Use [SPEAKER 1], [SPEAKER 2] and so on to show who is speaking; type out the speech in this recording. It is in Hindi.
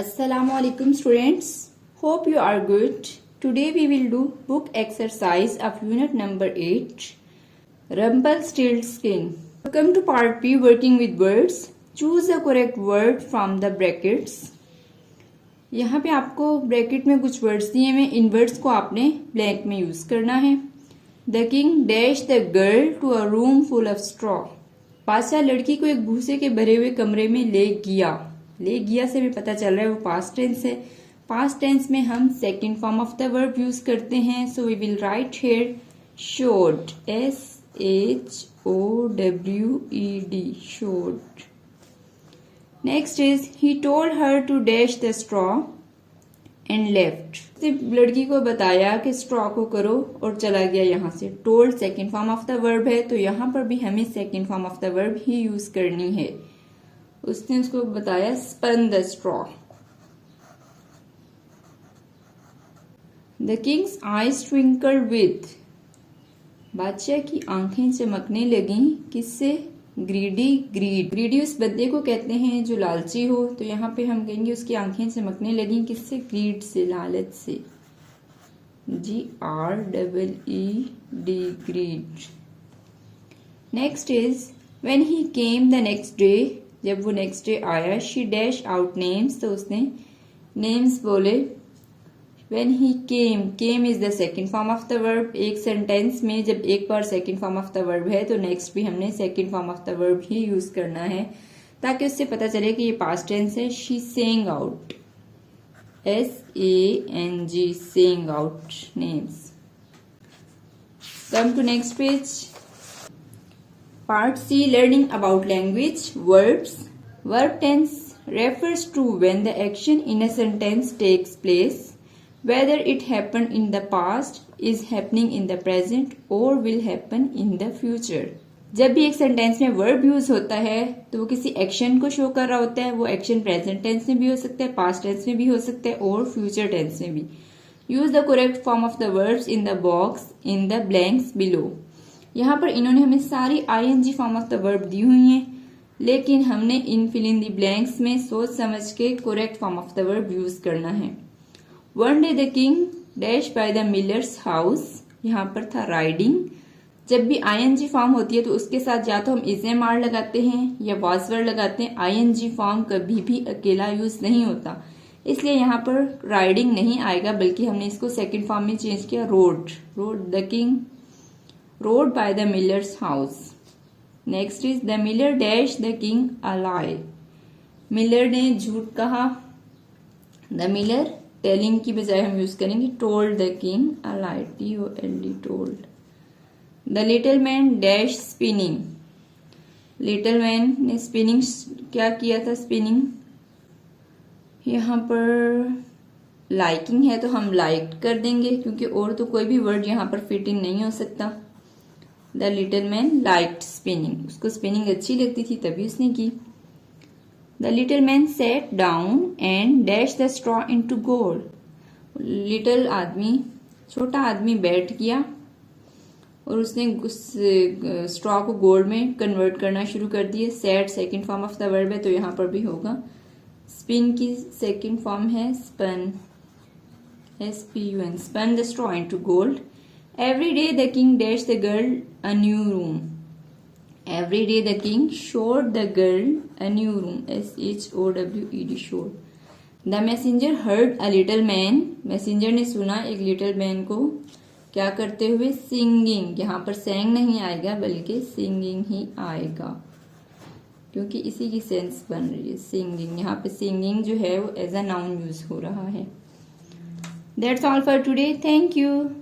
[SPEAKER 1] Assalamualaikum students. Hope you are good. Today we will do book exercise of unit number 8. Rumpelstiltskin. Welcome to part B, working with words. Choose the correct word from the brackets. यहाँ पे आपको ब्रैकेट में कुछ वर्ड्स दिए हुए, इन वर्ड्स को आपने ब्लैंक में यूज करना है. The king dash the girl to a room full of straw. बादशाह लड़की को एक भूसे के भरे हुए कमरे में ले गया. ले गया से भी पता चल रहा है वो पास्ट टेंस है. पास्ट टेंस में हम second form of the verb use करते हैं. So we will write here showed, SHOWED, showed. Next is he told her to dash the straw and left. लड़की को बताया कि स्ट्रॉ को करो और चला गया यहाँ से. Told second form of the verb है, तो यहाँ पर भी हमें second form of the verb ही यूज करनी है. उसने उसको बताया spun the straw. The king's eyes twinkled with. बादशाह की आंखें चमकने लगी. किससे? ग्रीडी. ग्रीडी उस बंदे को कहते हैं जो लालची हो, तो यहाँ पे हम कहेंगे उसकी आंखें चमकने लगी. किससे? ग्रीड से, लालच से. GREED, greed. Next is when he came the next day. जब वो नेक्स्ट डे आया, शी डैश आउट नेम्स, तो उसने नेम्स बोले. When he came is the second form of the verb. एक सेंटेंस में जब एक बार second form of the verb है तो नेक्स्ट भी हमने second form of the verb ही यूज करना है, ताकि उससे पता चले कि ये पास्ट टेंस है. She sang out, SANG, sang out names. Come to next page. Part C, learning about language. Verbs. Verb tense refers to when the action in a sentence takes place, whether it happened in the past, is happening in the present, or will happen in the future. जब भी एक सेंटेंस में वर्ब यूज होता है तो वो किसी एक्शन को शो कर रहा होता है. वो एक्शन प्रेजेंट टेंस में भी हो सकता है, पास्ट टेंस में भी हो सकता है और फ्यूचर टेंस में भी. Use the correct form of the verbs in the box in the blanks below. यहाँ पर इन्होंने हमें सारी ING form of the verb दी हुई हैं, लेकिन हमने इन फिल इन द ब्लैंक्स में सोच समझ के correct form of the verb use करना है. One day the king dash by the miller's house. यहाँ पर था राइडिंग. जब भी ING फॉर्म होती है तो उसके साथ या तो हम ISMR लगाते हैं या वॉज वर्ड लगाते हैं. ING फॉर्म कभी भी अकेला यूज नहीं होता, इसलिए यहाँ पर राइडिंग नहीं आएगा, बल्कि हमने इसको सेकेंड फॉर्म में चेंज किया. Road. The king rode by the miller's house. Next is the miller dash the king a lie. Miller ने झूठ कहा. The miller telling की बजाय हम यूज करेंगे told the king a lie, TOLD, told. The little man dash spinning. Little man ने spinning क्या किया था? spinning. यहाँ पर लाइकिंग है तो हम लाइक कर देंगे, क्योंकि और तो कोई भी वर्ड यहाँ पर फिट इन नहीं हो सकता. The little man liked spinning. उसको स्पिनिंग अच्छी लगती थी तभी उसने की. The little man set down and dash the straw into gold. Little आदमी, छोटा आदमी बैठ गया और उसने स्ट्रॉ को गोल्ड में कन्वर्ट करना शुरू कर दिया. Set second form of the verb है, तो यहाँ पर भी होगा. स्पिन की सेकेंड फॉर्म है spun, SPUN, spun the straw into gold. Every day the king dashed the girl a new room. Every day the king showed the girl a new room, SHOWED, showed. The messenger heard a little man. Messenger ने सुना एक little man को क्या करते हुए? Singing. यहाँ पर sang नहीं आएगा बल्कि singing ही आएगा, क्योंकि इसी की सेंस बन रही है singing. यहाँ पे singing जो है वो एज अ नाउन यूज हो रहा है. That's all for today. Thank you.